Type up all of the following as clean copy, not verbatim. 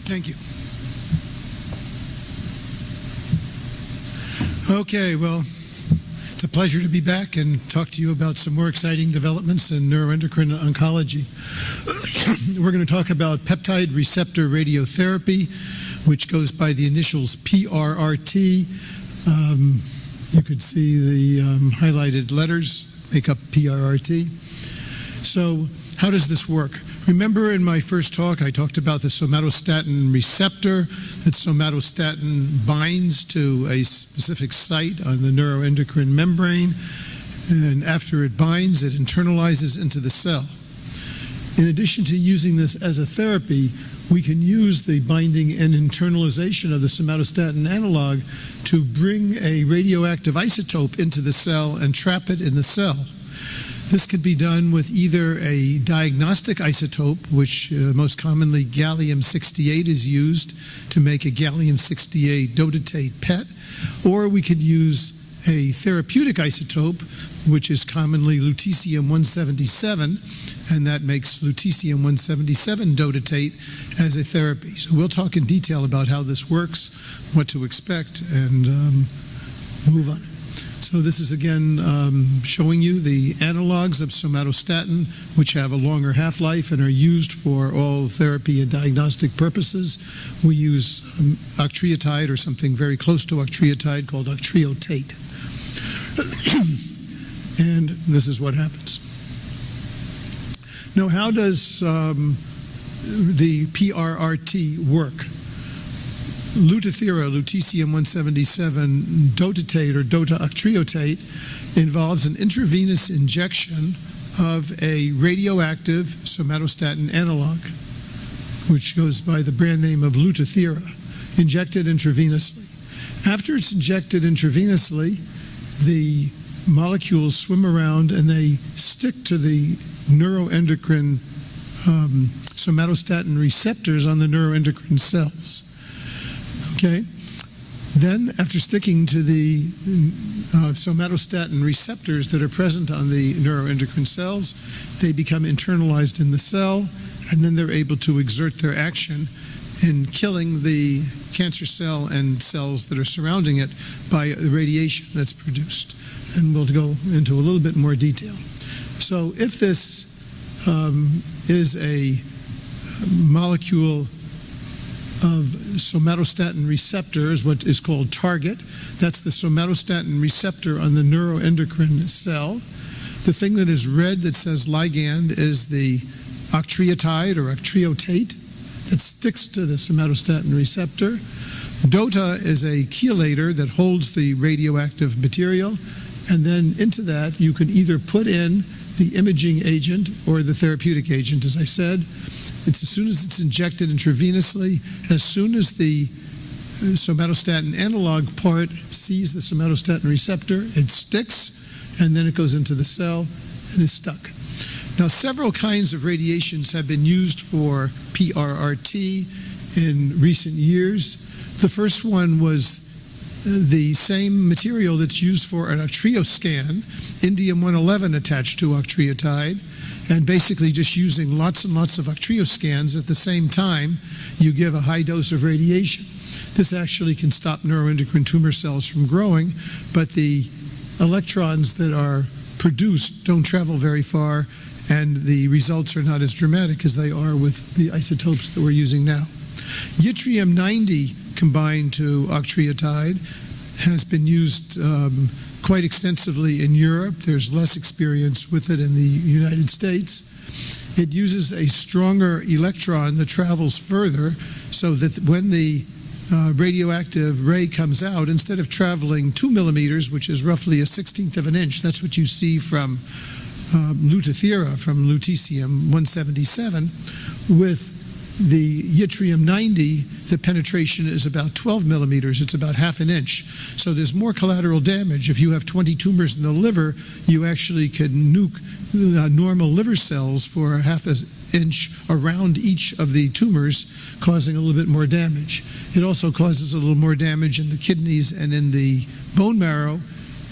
Thank you. Okay, well, it's a pleasure to be back and talk to you about some more exciting developments in neuroendocrine oncology. We're going to talk about peptide receptor radiotherapy, which goes by the initials PRRT. You could see the highlighted letters make up PRRT. So how does this work? Remember in my first talk, I talked about the somatostatin receptor. That somatostatin binds to a specific site on the neuroendocrine membrane, and after it binds, it internalizes into the cell. In addition to using this as a therapy, we can use the binding and internalization of the somatostatin analog to bring a radioactive isotope into the cell and trap it in the cell. This could be done with either a diagnostic isotope, which most commonly gallium-68 is used to make a gallium-68 dotatate PET, or we could use a therapeutic isotope, which is commonly lutetium-177, and that makes lutetium-177 dotatate as a therapy. So we'll talk in detail about how this works, what to expect, and move on. So this is again showing you the analogs of somatostatin, which have a longer half-life and are used for all therapy and diagnostic purposes. We use octreotide or something very close to octreotide called octreotate. And this is what happens. Now, how does the PRRT work? Lutathera, lutetium-177 dotatate or dota-octreotate, involves an intravenous injection of a radioactive somatostatin analog, which goes by the brand name of Lutathera, injected intravenously. After it's injected intravenously, the molecules swim around and they stick to the neuroendocrine somatostatin receptors on the neuroendocrine cells. Okay? Then, after sticking to the somatostatin receptors that are present on the neuroendocrine cells, they become internalized in the cell, and then they're able to exert their action in killing the cancer cell and cells that are surrounding it by the radiation that's produced. And we'll go into a little bit more detail. So if this is a molecule of somatostatin receptor, is what is called target. That's the somatostatin receptor on the neuroendocrine cell. The thing that is red that says ligand is the octreotide or octreotate that sticks to the somatostatin receptor. DOTA is a chelator that holds the radioactive material, and then into that you can either put in the imaging agent or the therapeutic agent, as I said. It's as soon as it's injected intravenously, as soon as the somatostatin analog part sees the somatostatin receptor, it sticks, and then it goes into the cell and is stuck. Now, several kinds of radiations have been used for PRRT in recent years. The first one was the same material that's used for an octreoscan, indium-111 attached to octreotide, and basically just using lots and lots of octreoscans at the same time, you give a high dose of radiation. This actually can stop neuroendocrine tumor cells from growing, but the electrons that are produced don't travel very far, and the results are not as dramatic as they are with the isotopes that we're using now. Yttrium-90 combined to octreotide has been used quite extensively in Europe. There's less experience with it in the United States. It uses a stronger electron that travels further, so that when the radioactive ray comes out, instead of traveling 2 millimeters, which is roughly a 1/16 of an inch, that's what you see from Lutathera, from lutetium-177, with the yttrium-90, the penetration is about 12 millimeters. It's about half an inch. So there's more collateral damage. If you have 20 tumors in the liver, you actually could nuke normal liver cells for a half an inch around each of the tumors, causing a little bit more damage. It also causes a little more damage in the kidneys and in the bone marrow,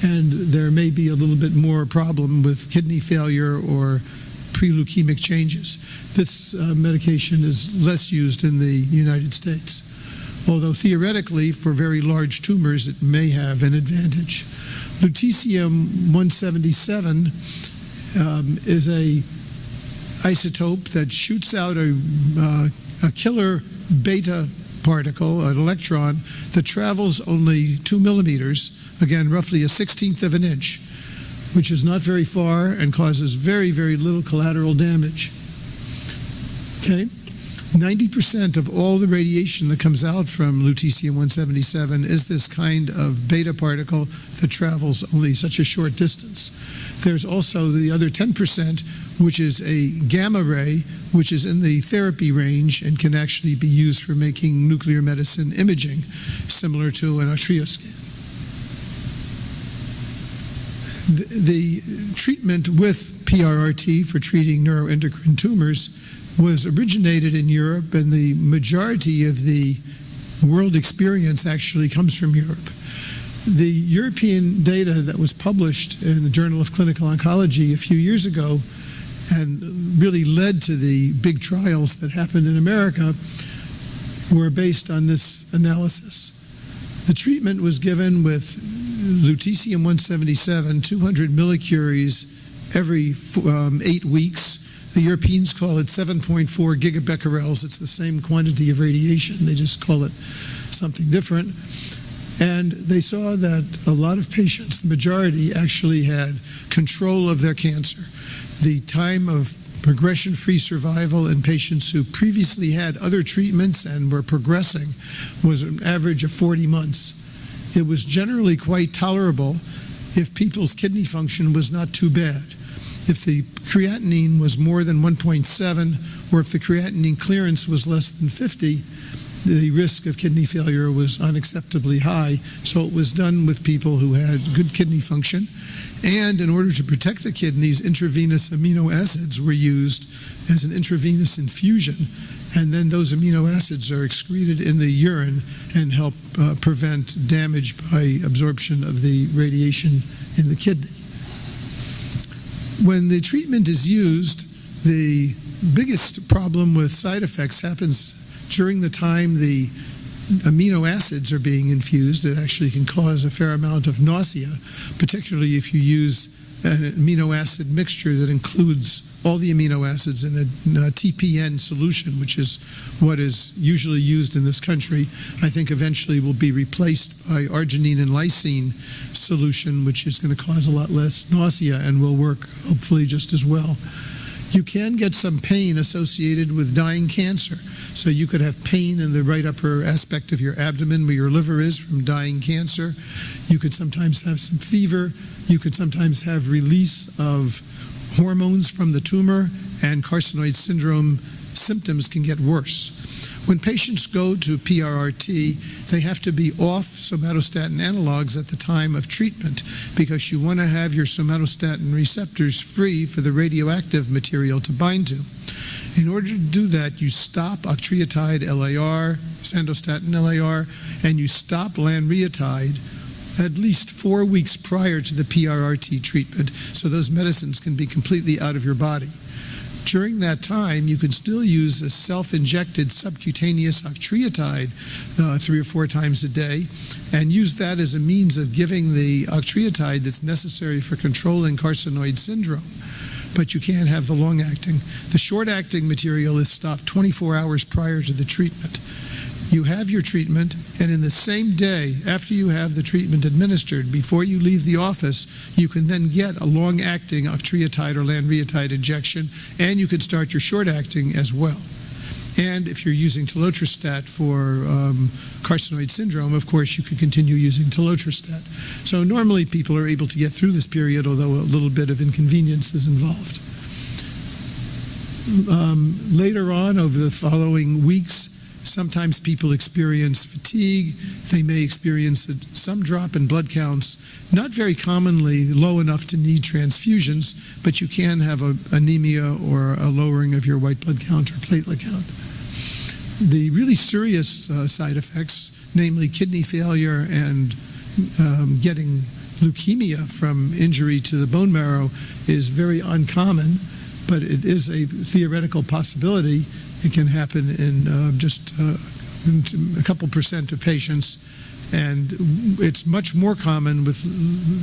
and there may be a little bit more problem with kidney failure or pre-leukemic changes. This medication is less used in the United States, although theoretically for very large tumors it may have an advantage. Lutetium-177 is a isotope that shoots out a killer beta particle, an electron, that travels only 2 millimeters, again roughly 1/16 of an inch, which is not very far and causes very, very little collateral damage. Okay? 90% of all the radiation that comes out from lutetium-177 is this kind of beta particle that travels only such a short distance. There's also the other 10%, which is a gamma ray, which is in the therapy range and can actually be used for making nuclear medicine imaging, similar to an arterioscan. The treatment with PRRT for treating neuroendocrine tumors was originated in Europe, and the majority of the world experience actually comes from Europe. The European data that was published in the Journal of Clinical Oncology a few years ago and really led to the big trials that happened in America were based on this analysis. The treatment was given with lutetium-177, 200 millicuries every 8 weeks. The Europeans call it 7.4 gigabecquerels. It's the same quantity of radiation. They just call it something different. And they saw that a lot of patients, the majority, actually had control of their cancer. The time of progression-free survival in patients who previously had other treatments and were progressing was an average of 40 months. It was generally quite tolerable if people's kidney function was not too bad. If the creatinine was more than 1.7, or if the creatinine clearance was less than 50, the risk of kidney failure was unacceptably high. So it was done with people who had good kidney function. And in order to protect the kidneys, intravenous amino acids were used as an intravenous infusion. And then those amino acids are excreted in the urine and help prevent damage by absorption of the radiation in the kidney. When the treatment is used, the biggest problem with side effects happens during the time the amino acids are being infused. It actually can cause a fair amount of nausea, particularly if you use an amino acid mixture that includes all the amino acids in a TPN solution, which is what is usually used in this country. I think eventually will be replaced by arginine and lysine solution, which is going to cause a lot less nausea and will work hopefully just as well. You can get some pain associated with dying cancer. So you could have pain in the right upper aspect of your abdomen where your liver is from dying cancer. You could sometimes have some fever. You could sometimes have release of hormones from the tumor, and carcinoid syndrome symptoms can get worse. When patients go to PRRT, they have to be off somatostatin analogs at the time of treatment because you want to have your somatostatin receptors free for the radioactive material to bind to. In order to do that, you stop octreotide LAR, sandostatin LAR, and you stop lanreotide at least 4 weeks prior to the PRRT treatment, so those medicines can be completely out of your body. During that time, you can still use a self-injected subcutaneous octreotide 3 or 4 times a day and use that as a means of giving the octreotide that's necessary for controlling carcinoid syndrome. But you can't have the long-acting. The short-acting material is stopped 24 hours prior to the treatment. You have your treatment, and in the same day, after you have the treatment administered, before you leave the office, you can then get a long-acting octreotide or lanreotide injection, and you can start your short-acting as well. And if you're using telotrestat for carcinoid syndrome, of course, you can continue using telotrestat. So normally people are able to get through this period, although a little bit of inconvenience is involved. Later on, over the following weeks, sometimes people experience fatigue. They may experience some drop in blood counts, not very commonly low enough to need transfusions, but you can have anemia or a lowering of your white blood count or platelet count. The really serious side effects, namely kidney failure and getting leukemia from injury to the bone marrow, is very uncommon. but it is a theoretical possibility. It can happen in just a couple percent of patients, and it's much more common with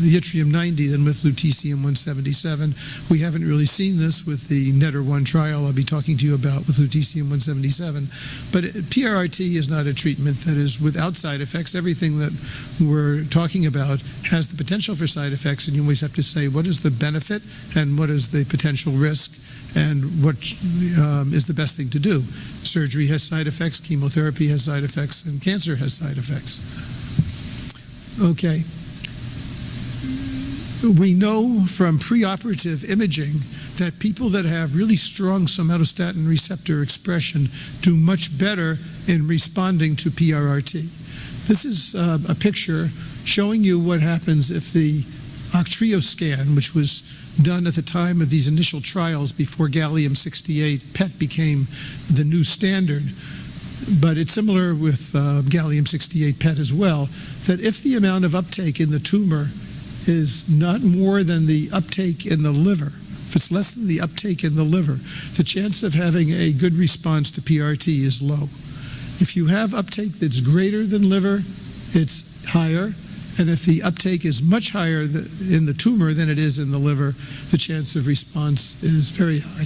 the yttrium-90 than with lutetium-177. We haven't really seen this with the NETTER-1 trial I'll be talking to you about with lutetium-177, but PRRT is not a treatment that is without side effects. Everything that we're talking about has the potential for side effects, and you always have to say what is the benefit and what is the potential risk, and what is the best thing to do. Surgery has side effects, chemotherapy has side effects, and cancer has side effects. Okay. We know from preoperative imaging that people that have really strong somatostatin receptor expression do much better in responding to PRRT. This is a picture showing you what happens if the Octrio scan, which was done at the time of these initial trials before gallium-68 PET became the new standard, but it's similar with gallium-68 PET as well, that if the amount of uptake in the tumor is not more than the uptake in the liver, if it's less than the uptake in the liver, the chance of having a good response to PRT is low. If you have uptake that's greater than liver, it's higher. And if the uptake is much higher in the tumor than it is in the liver, the chance of response is very high.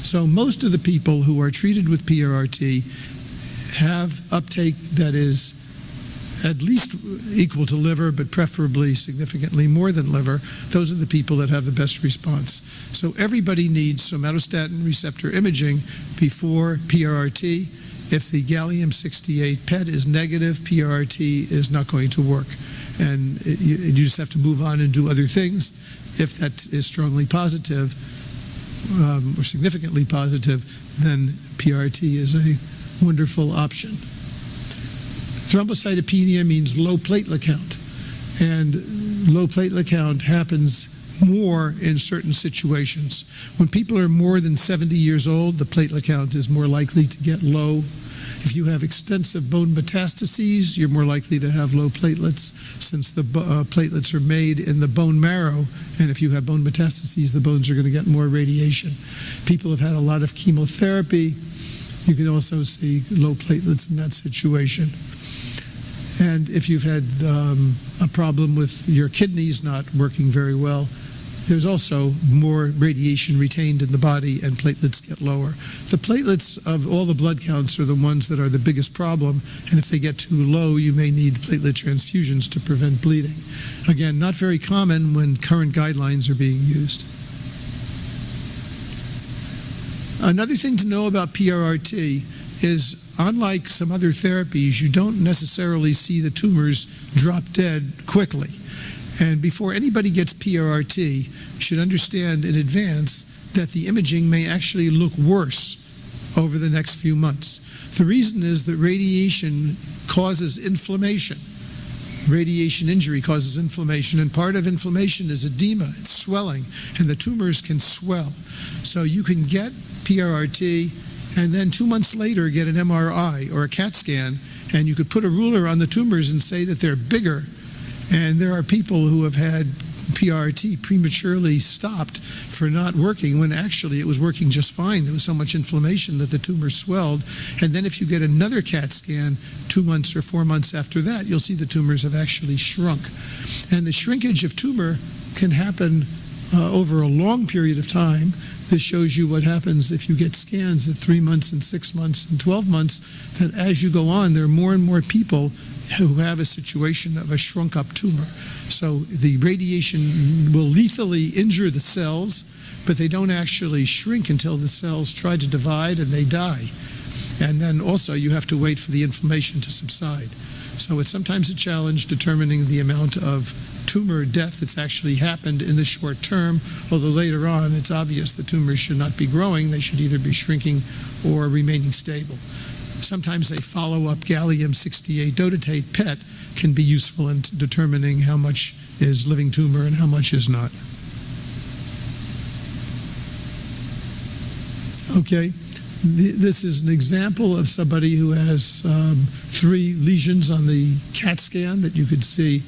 So most of the people who are treated with PRRT have uptake that is at least equal to liver, but preferably significantly more than liver. Those are the people that have the best response. So everybody needs somatostatin receptor imaging before PRRT. If the gallium-68 PET is negative, PRRT is not going to work. And you just have to move on and do other things. If that is strongly positive or significantly positive, then PRRT is a wonderful option. Thrombocytopenia means low platelet count, and low platelet count happens more in certain situations. When people are more than 70 years old, the platelet count is more likely to get low. If you have extensive bone metastases, you're more likely to have low platelets, since the platelets are made in the bone marrow, and if you have bone metastases, the bones are going to get more radiation. People have had a lot of chemotherapy. You can also see low platelets in that situation. And if you've had a problem with your kidneys not working very well, there's also more radiation retained in the body and platelets get lower. The platelets of all the blood counts are the ones that are the biggest problem, and if they get too low, you may need platelet transfusions to prevent bleeding. Again, not very common when current guidelines are being used. Another thing to know about PRRT is, unlike some other therapies, you don't necessarily see the tumors drop dead quickly. And before anybody gets PRRT, you should understand in advance that the imaging may actually look worse over the next few months. The reason is that radiation causes inflammation. Radiation injury causes inflammation, and part of inflammation is edema, it's swelling, and the tumors can swell. So you can get PRRT and then 2 months later get an MRI or a CAT scan, and you could put a ruler on the tumors and say that they're bigger. And there are people who have had PRRT prematurely stopped for not working when actually it was working just fine. There was so much inflammation that the tumor swelled. And then if you get another CAT scan 2 months or 4 months after that, you'll see the tumors have actually shrunk. And the shrinkage of tumor can happen over a long period of time. This shows you what happens if you get scans at 3 months and 6 months and 12 months, that as you go on, there are more and more people who have a situation of a shrunk up tumor. So the radiation will lethally injure the cells, but they don't actually shrink until the cells try to divide and they die. And then also you have to wait for the inflammation to subside. So it's sometimes a challenge determining the amount of tumor death that's actually happened in the short term, although later on it's obvious the tumors should not be growing, they should either be shrinking or remaining stable. Sometimes a follow-up gallium-68 dotatate PET can be useful in determining how much is living tumor and how much is not. Okay, this is an example of somebody who has 3 lesions on the CAT scan that you could see.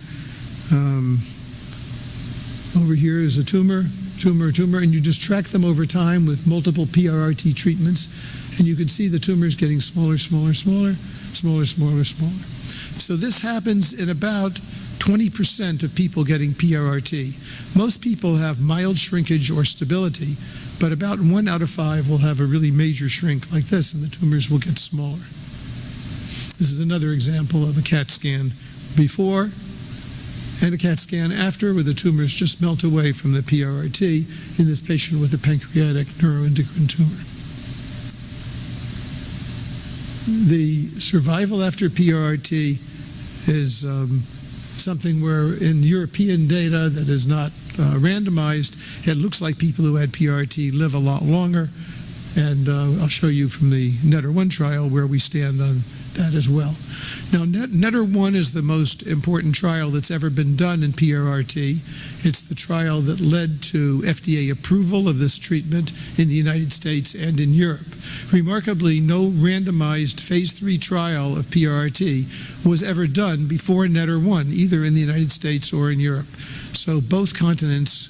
Over here is a tumor, and you just track them over time with multiple PRRT treatments, and you can see the tumors getting smaller. So this happens in about 20% of people getting PRRT. Most people have mild shrinkage or stability, but about 1 out of 5 will have a really major shrink like this, and the tumors will get smaller. This is another example of a CAT scan before and a CAT scan after, where the tumors just melt away from the PRRT in this patient with a pancreatic neuroendocrine tumor. The survival after PRRT is something where in European data that is not randomized, it looks like people who had PRRT live a lot longer, and I'll show you from the NETTER-1 trial where we stand on that as well. Now, NETTER-1 is the most important trial that's ever been done in PRRT. It's the trial that led to FDA approval of this treatment in the United States and in Europe. Remarkably, no randomized phase 3 trial of PRRT was ever done before NETTER-1, either in the United States or in Europe. So both continents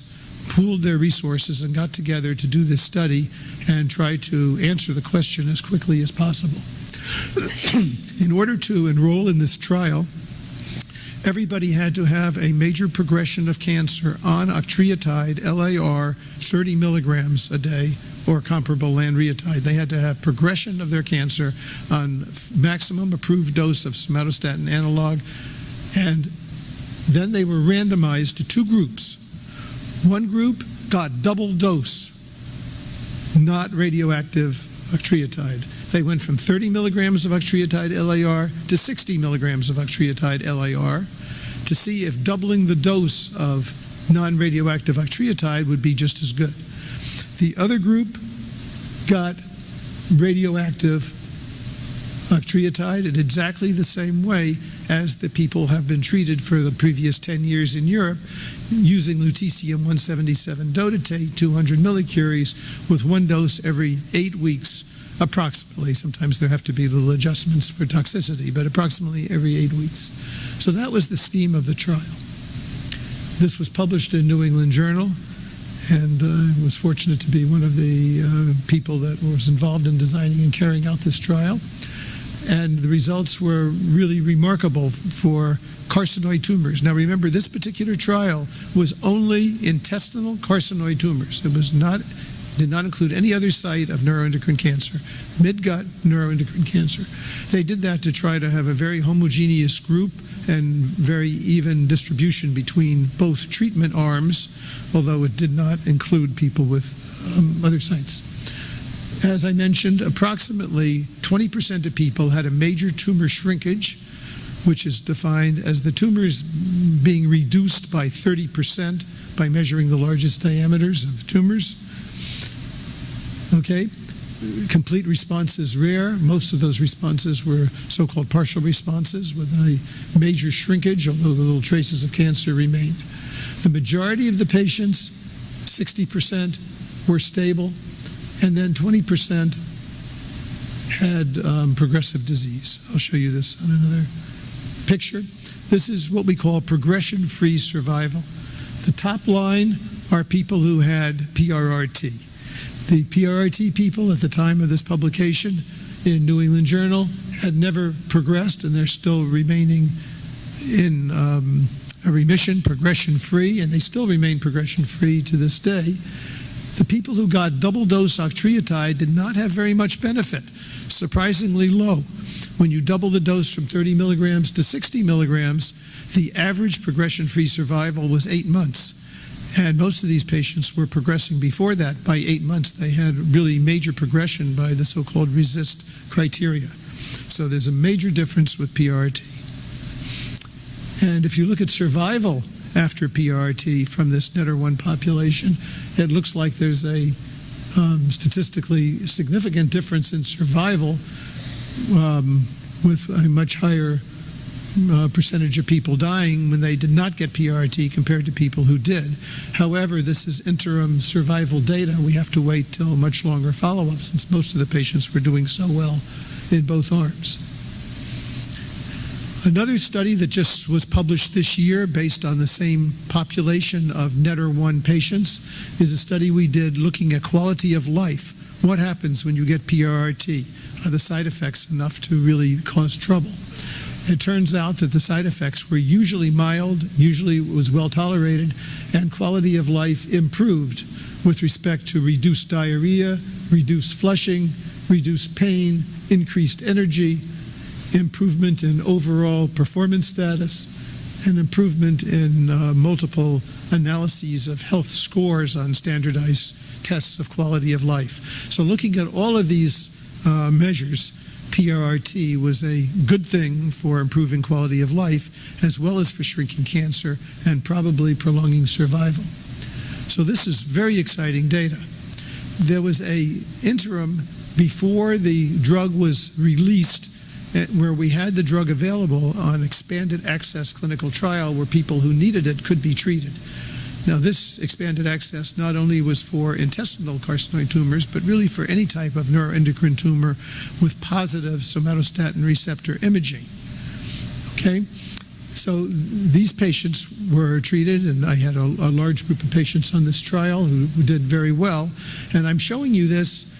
pooled their resources and got together to do this study and try to answer the question as quickly as possible. In order to enroll in this trial, everybody had to have a major progression of cancer on octreotide LAR 30 milligrams a day or comparable lanreotide. They had to have progression of their cancer on maximum approved dose of somatostatin analog, and then they were randomized to 2 groups. One group got double dose, not radioactive octreotide. They went from 30 milligrams of octreotide LAR to 60 milligrams of octreotide LAR to see if doubling the dose of non-radioactive octreotide would be just as good. The other group got radioactive octreotide in exactly the same way as the people have been treated for the previous 10 years in Europe, using lutetium-177 dotatate, 200 millicuries, with 1 dose every 8 weeks, approximately. Sometimes there have to be little adjustments for toxicity, but approximately every 8 weeks. So that was the scheme of the trial. This was published in New England Journal, and I was fortunate to be one of the people that was involved in designing and carrying out this trial. And the results were really remarkable for carcinoid tumors. Now remember, this particular trial was only intestinal carcinoid tumors. It was did not include any other site of neuroendocrine cancer, mid-gut neuroendocrine cancer. They did that to try to have a very homogeneous group and very even distribution between both treatment arms, although it did not include people with other sites. As I mentioned, approximately 20% of people had a major tumor shrinkage, which is defined as the tumors being reduced by 30% by measuring the largest diameters of tumors. Okay, complete response is rare. Most of those responses were so-called partial responses with a major shrinkage, although the little traces of cancer remained. The majority of the patients, 60%, were stable, and then 20% had progressive disease. I'll show you this on another picture. This is what we call progression-free survival. The top line are people who had PRRT. The PRRT people at the time of this publication in New England Journal had never progressed, and they're still remaining in a remission, progression-free, and they still remain progression-free to this day. The people who got double-dose octreotide did not have very much benefit, surprisingly low. When you double the dose from 30 milligrams to 60 milligrams, the average progression-free survival was 8 months. And most of these patients were progressing before that. By 8 months, they had really major progression by the so-called RECIST criteria. So there's a major difference with PRRT. And if you look at survival after PRRT from this NETTER-1 population, it looks like there's a statistically significant difference in survival with a much higher percentage of people dying when they did not get PRRT compared to people who did. However, this is interim survival data. We have to wait till a much longer follow-up since most of the patients were doing so well in both arms. Another study that just was published this year based on the same population of NETR1 patients is a study we did looking at quality of life. What happens when you get PRRT? Are the side effects enough to really cause trouble? It turns out that the side effects were usually mild, usually was well tolerated, and quality of life improved with respect to reduced diarrhea, reduced flushing, reduced pain, increased energy, improvement in overall performance status, and improvement in multiple analyses of health scores on standardized tests of quality of life. So looking at all of these measures, PRRT was a good thing for improving quality of life as well as for shrinking cancer and probably prolonging survival. So this is very exciting data. There was an interim before the drug was released where we had the drug available on expanded access clinical trial where people who needed it could be treated. Now this expanded access not only was for intestinal carcinoid tumors, but really for any type of neuroendocrine tumor with positive somatostatin receptor imaging. Okay? So these patients were treated, and I had a large group of patients on this trial who did very well. And I'm showing you this.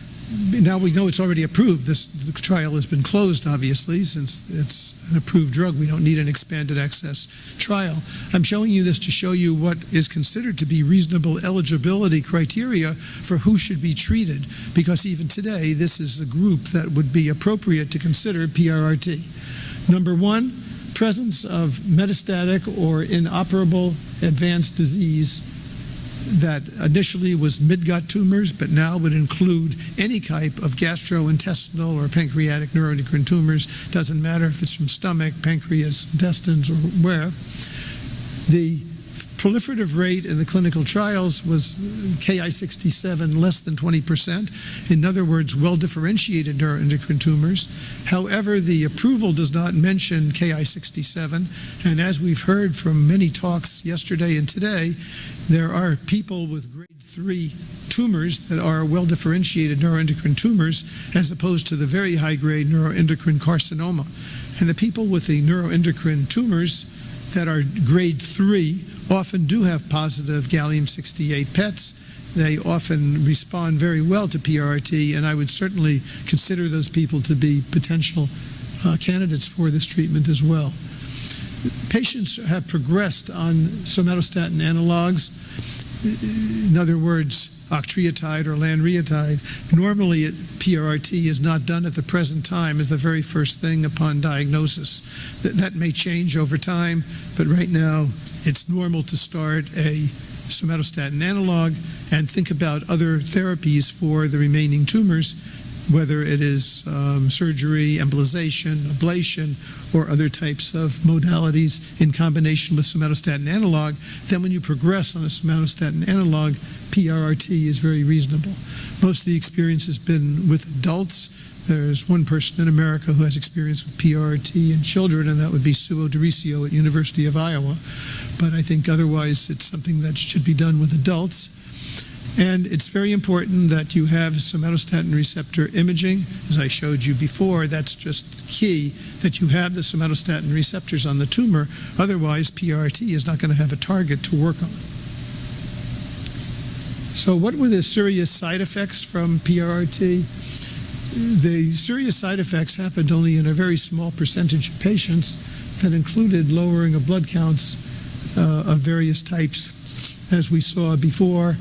Now we know it's already approved. The trial has been closed, obviously, since it's an approved drug. We don't need an expanded access trial. I'm showing you this to show you what is considered to be reasonable eligibility criteria for who should be treated, because even today, this is a group that would be appropriate to consider PRRT. Number one, presence of metastatic or inoperable advanced disease that initially was midgut tumors, but now would include any type of gastrointestinal or pancreatic neuroendocrine tumors. Doesn't matter if it's from stomach, pancreas, intestines, or where. The proliferative rate in the clinical trials was Ki-67 less than 20%. In other words, well-differentiated neuroendocrine tumors. However, the approval does not mention Ki-67, and as we've heard from many talks yesterday and today, there are people with grade 3 tumors that are well-differentiated neuroendocrine tumors as opposed to the very high-grade neuroendocrine carcinoma. And the people with the neuroendocrine tumors that are grade 3 often do have positive gallium-68 PETs. They often respond very well to PRRT, and I would certainly consider those people to be potential candidates for this treatment as well. Patients have progressed on somatostatin analogs, in other words, octreotide or lanreotide. Normally, PRRT is not done at the present time as the very first thing upon diagnosis. That may change over time, but right now, it's normal to start a somatostatin analog and think about other therapies for the remaining tumors, whether it is surgery, embolization, ablation, or other types of modalities in combination with somatostatin analog. Then when you progress on a somatostatin analog, PRRT is very reasonable. Most of the experience has been with adults. There's one person in America who has experience with PRRT in children, and that would be Sue O'Dorisio at University of Iowa. But I think otherwise it's something that should be done with adults. And it's very important that you have somatostatin receptor imaging. As I showed you before, that's just key, that you have the somatostatin receptors on the tumor. Otherwise, PRRT is not going to have a target to work on. So what were the serious side effects from PRRT? The serious side effects happened only in a very small percentage of patients that included lowering of blood counts of various types, as we saw before,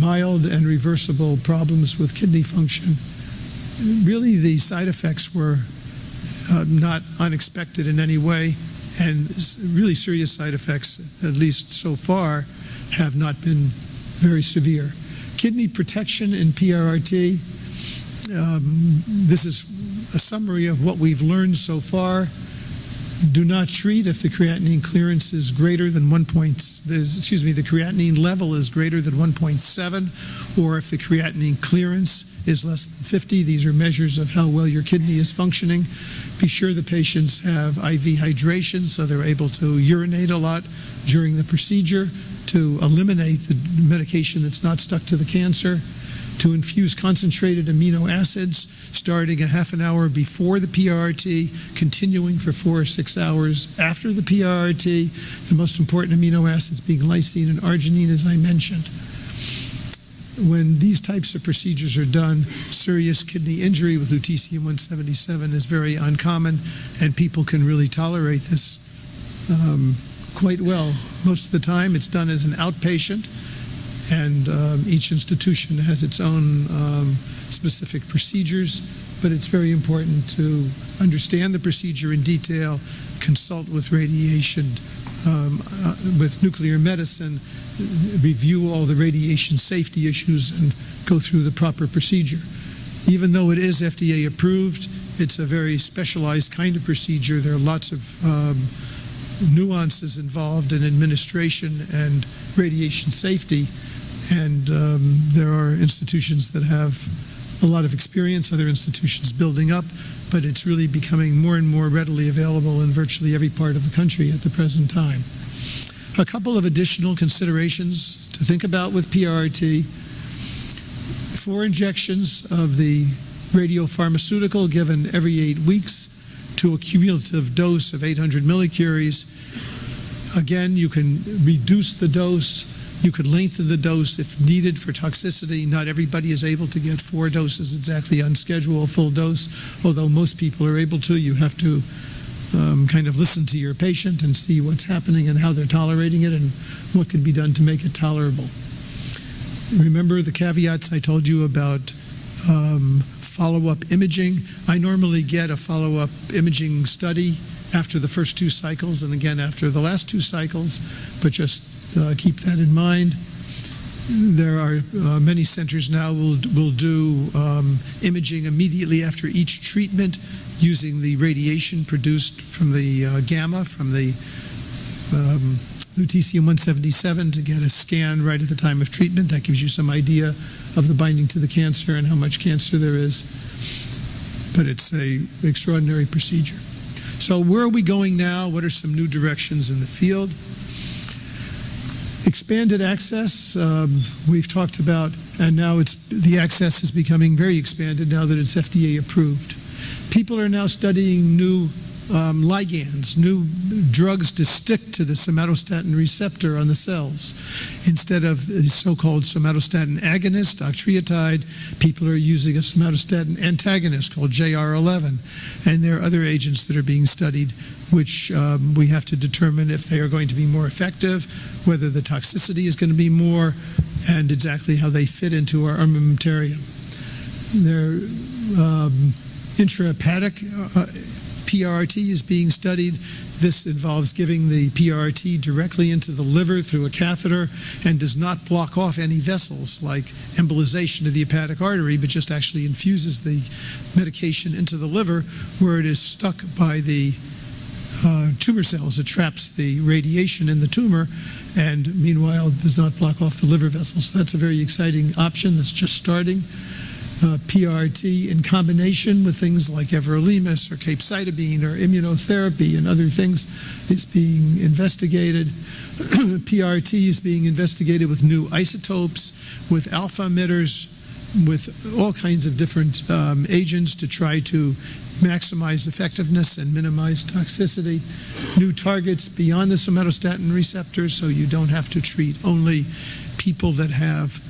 mild and reversible problems with kidney function. Really, the side effects were not unexpected in any way, and really serious side effects, at least so far, have not been very severe. Kidney protection in PRRT. This is a summary of what we've learned so far. Do not treat if the creatinine clearance is greater than the creatinine level is greater than 1.7, or if the creatinine clearance is less than 50. These are measures of how well your kidney is functioning. Be sure the patients have IV hydration so they're able to urinate a lot during the procedure to eliminate the medication that's not stuck to the cancer. to infuse concentrated amino acids starting a half an hour before the PRRT, continuing for 4 or 6 hours after the PRRT, the most important amino acids being lysine and arginine, as I mentioned. When these types of procedures are done, serious kidney injury with lutetium-177 is very uncommon, and people can really tolerate this quite well. Most of the time it's done as an outpatient, and each institution has its own specific procedures, but it's very important to understand the procedure in detail, consult with radiation, with nuclear medicine, review all the radiation safety issues, and go through the proper procedure. Even though it is FDA approved, it's a very specialized kind of procedure. There are lots of nuances involved in administration and radiation safety, and there are institutions that have a lot of experience, other institutions building up, but it's really becoming more and more readily available in virtually every part of the country at the present time. A couple of additional considerations to think about with PRRT. 4 injections of the radiopharmaceutical given every 8 weeks to a cumulative dose of 800 millicuries. Again, you can reduce the dose. You could lengthen the dose if needed for toxicity. Not everybody is able to get 4 doses exactly on schedule, a full dose, although most people are able to. You have to kind of listen to your patient and see what's happening and how they're tolerating it and what can be done to make it tolerable. Remember the caveats I told you about follow-up imaging. I normally get a follow-up imaging study after the first 2 cycles and again after the last 2 cycles, but just keep that in mind. There are many centers now will do imaging immediately after each treatment using the radiation produced from the gamma, from the lutetium-177 to get a scan right at the time of treatment. That gives you some idea of the binding to the cancer and how much cancer there is. But it's an extraordinary procedure. So where are we going now? What are some new directions in the field? Expanded access, we've talked about, and now the access is becoming very expanded now that it's FDA approved. People are now studying new ligands, new drugs to stick to the somatostatin receptor on the cells. Instead of the so-called somatostatin agonist, octreotide, people are using a somatostatin antagonist called JR11. And there are other agents that are being studied which we have to determine if they are going to be more effective, whether the toxicity is going to be more, and exactly how they fit into our armamentarium. They're intrahepatic PRRT is being studied. This involves giving the PRRT directly into the liver through a catheter and does not block off any vessels like embolization of the hepatic artery, but just actually infuses the medication into the liver where it is stuck by the tumor cells. It traps the radiation in the tumor and meanwhile does not block off the liver vessels. So that's a very exciting option that's just starting. PRRT in combination with things like everolimus or capecitabine or immunotherapy and other things is being investigated. PRRT is being investigated with new isotopes, with alpha emitters, with all kinds of different agents to try to maximize effectiveness and minimize toxicity. New targets beyond the somatostatin receptor, so you don't have to treat only people that have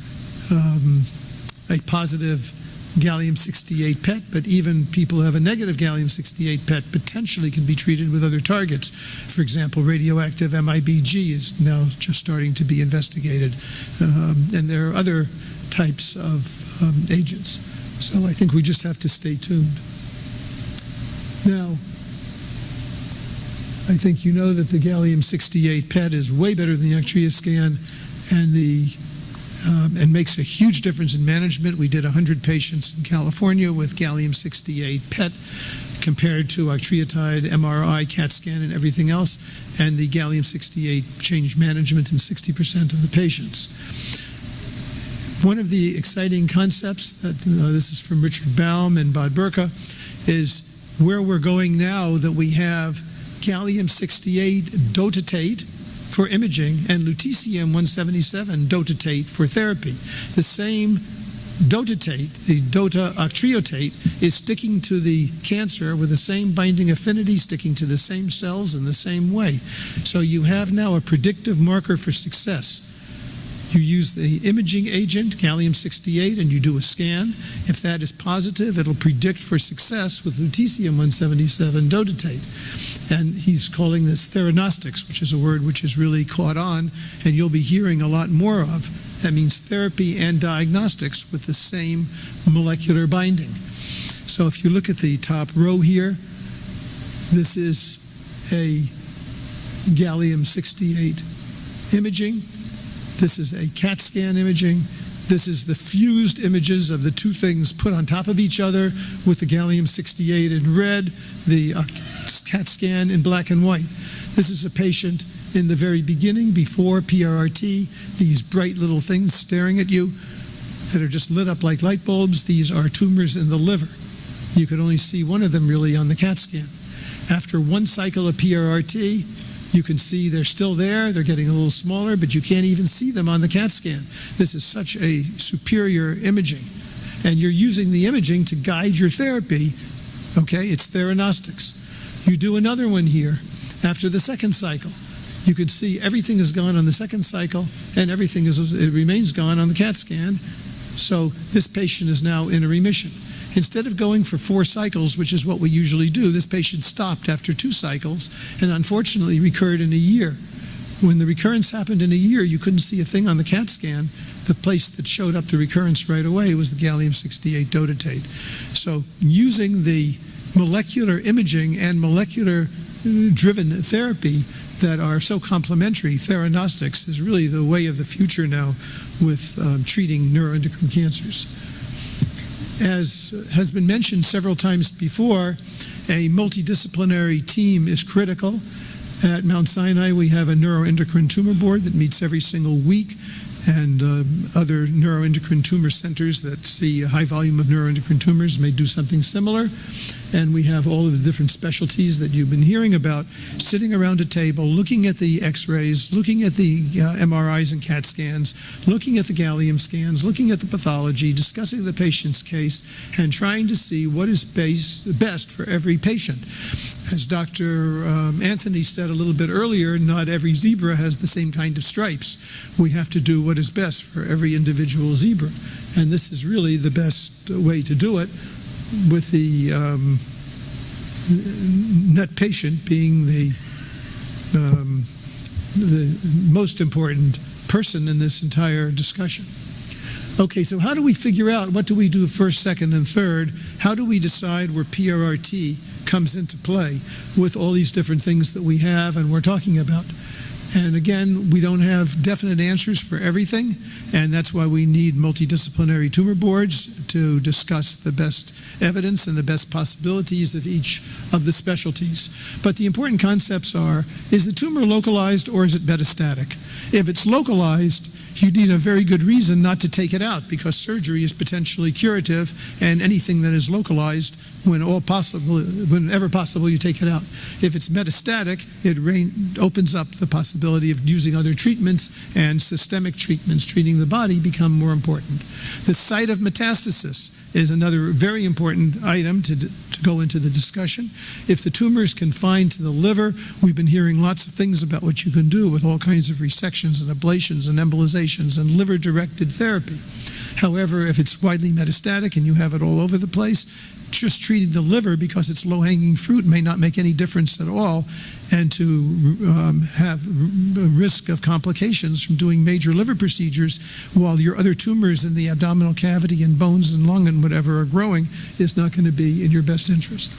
a positive gallium-68 PET, but even people who have a negative gallium-68 PET potentially can be treated with other targets. For example, radioactive MIBG is now just starting to be investigated, and there are other types of agents. So I think we just have to stay tuned. Now, I think you know that the gallium-68 PET is way better than the Octreoscan, and makes a huge difference in management. We did 100 patients in California with gallium-68 PET compared to octreotide, MRI, CAT scan, and everything else, and the gallium-68 changed management in 60% of the patients. One of the exciting concepts that this is from Richard Baum and Bod Burka is where we're going now that we have gallium-68 dotatate for imaging and lutetium-177 dotatate for therapy. The same dotatate, the octreotate, is sticking to the cancer with the same binding affinity, sticking to the same cells in the same way. So you have now a predictive marker for success. You use the imaging agent, gallium-68, and you do a scan. If that is positive, it'll predict for success with lutetium-177 dotatate. And he's calling this theranostics, which is a word which is really caught on, and you'll be hearing a lot more of. That means therapy and diagnostics with the same molecular binding. So if you look at the top row here, this is a gallium-68 imaging. This is a CAT scan imaging. This is the fused images of the two things put on top of each other with the gallium-68 in red, the CAT scan in black and white. This is a patient in the very beginning, before PRRT, these bright little things staring at you that are just lit up like light bulbs. These are tumors in the liver. You could only see one of them really on the CAT scan. After one cycle of PRRT, you can see they're still there, they're getting a little smaller, but you can't even see them on the CAT scan. This is such a superior imaging. And you're using the imaging to guide your therapy. Okay, it's theranostics. You do another one here after the second cycle. You can see everything is gone on the second cycle, and everything it remains gone on the CAT scan. So this patient is now in a remission. Instead of going for 4 cycles, which is what we usually do, this patient stopped after 2 cycles and unfortunately recurred in a year. When the recurrence happened in a year, you couldn't see a thing on the CAT scan. The place that showed up the recurrence right away was the gallium-68 dotatate. So using the molecular imaging and molecular-driven therapy that are so complementary, theranostics is really the way of the future now with treating neuroendocrine cancers. As has been mentioned several times before, a multidisciplinary team is critical. At Mount Sinai, we have a neuroendocrine tumor board that meets every single week, and other neuroendocrine tumor centers that see a high volume of neuroendocrine tumors may do something similar. And we have all of the different specialties that you've been hearing about sitting around a table, looking at the x-rays, looking at the MRIs and CAT scans, looking at the gallium scans, looking at the pathology, discussing the patient's case, and trying to see what is best for every patient. As Dr. Anthony said a little bit earlier, not every zebra has the same kind of stripes. We have to do what is best for every individual zebra. And this is really the best way to do it, with the net patient being the most important person in this entire discussion. Okay, so how do we figure out what do we do first, second, and third? How do we decide where PRRT comes into play with all these different things that we have and we're talking about? And again, we don't have definite answers for everything, and that's why we need multidisciplinary tumor boards to discuss the best evidence and the best possibilities of each of the specialties. But the important concepts are, is the tumor localized or is it metastatic? If it's localized, you need a very good reason not to take it out, because surgery is potentially curative, and anything that is localized, whenever possible, you take it out. If it's metastatic, it opens up the possibility of using other treatments, and systemic treatments treating the body become more important. The site of metastasis is another very important item to go into the discussion. If the tumor is confined to the liver, we've been hearing lots of things about what you can do with all kinds of resections and ablations and embolizations and liver-directed therapy. However, if it's widely metastatic and you have it all over the place, just treating the liver because it's low-hanging fruit may not make any difference at all, and to have a risk of complications from doing major liver procedures while your other tumors in the abdominal cavity and bones and lung and whatever are growing is not going to be in your best interest.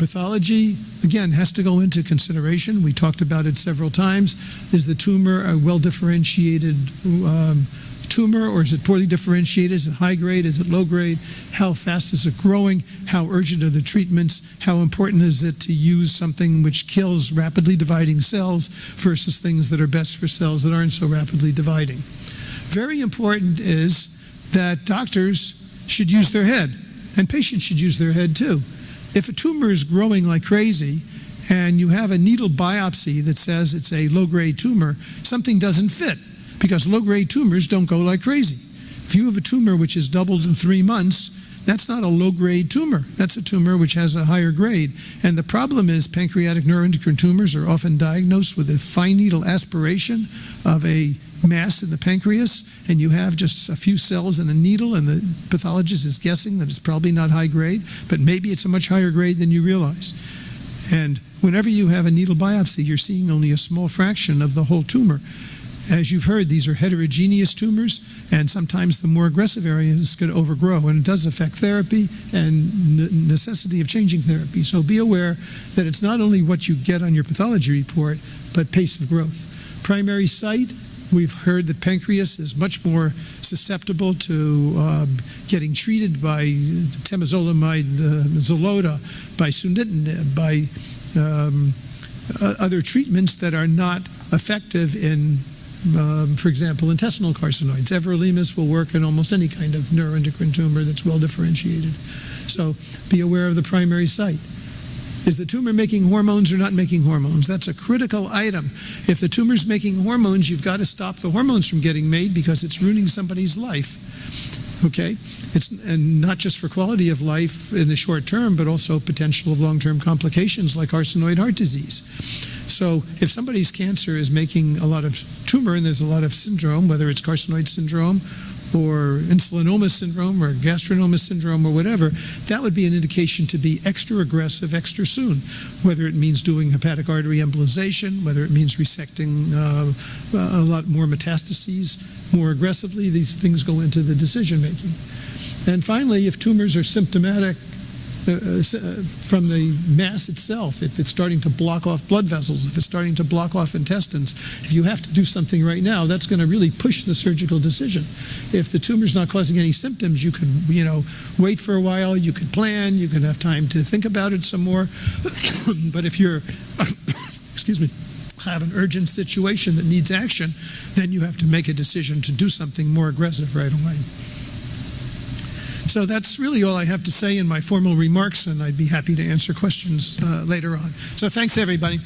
Pathology, again, has to go into consideration. We talked about it several times. Is the tumor a well-differentiated tumor, or is it poorly differentiated? Is it high grade? Is it low grade? How fast is it growing? How urgent are the treatments? How important is it to use something which kills rapidly dividing cells versus things that are best for cells that aren't so rapidly dividing? Very important is that doctors should use their head, and patients should use their head too. If a tumor is growing like crazy and you have a needle biopsy that says it's a low-grade tumor, something doesn't fit, because low-grade tumors don't go like crazy. if you have a tumor which is doubled in 3 months, that's not a low-grade tumor. That's a tumor which has a higher grade. And the problem is pancreatic neuroendocrine tumors are often diagnosed with a fine needle aspiration of a mass in the pancreas, and you have just a few cells in a needle, and the pathologist is guessing that it's probably not high grade, but maybe it's a much higher grade than you realize. And whenever you have a needle biopsy, you're seeing only a small fraction of the whole tumor. As you've heard, these are heterogeneous tumors, and sometimes the more aggressive areas could overgrow, and it does affect therapy and necessity of changing therapy. So be aware that it's not only what you get on your pathology report, but pace of growth. Primary site, we've heard that pancreas is much more susceptible to getting treated by temozolomide, Xeloda, by sunitinib, by other treatments that are not effective in, for example, intestinal carcinoids. Everolimus will work in almost any kind of neuroendocrine tumor that's well differentiated. So be aware of the primary site. Is the tumor making hormones or not making hormones? That's a critical item. If the tumor's making hormones, you've got to stop the hormones from getting made because it's ruining somebody's life. Okay? And not just for quality of life in the short term, but also potential of long-term complications like arsenoid heart disease. So if somebody's cancer is making a lot of tumor and there's a lot of syndrome, whether it's carcinoid syndrome or insulinoma syndrome or gastronoma syndrome or whatever, that would be an indication to be extra aggressive extra soon, whether it means doing hepatic artery embolization, whether it means resecting a lot more metastases more aggressively. These things go into the decision making. And finally, if tumors are symptomatic from the mass itself, if it's starting to block off blood vessels, if it's starting to block off intestines, if you have to do something right now, that's going to really push the surgical decision. If the tumor's not causing any symptoms, you could, wait for a while, you could plan, you could have time to think about it some more. But if you're, excuse me, have an urgent situation that needs action, then you have to make a decision to do something more aggressive right away. So that's really all I have to say in my formal remarks, and I'd be happy to answer questions later on. So thanks, everybody.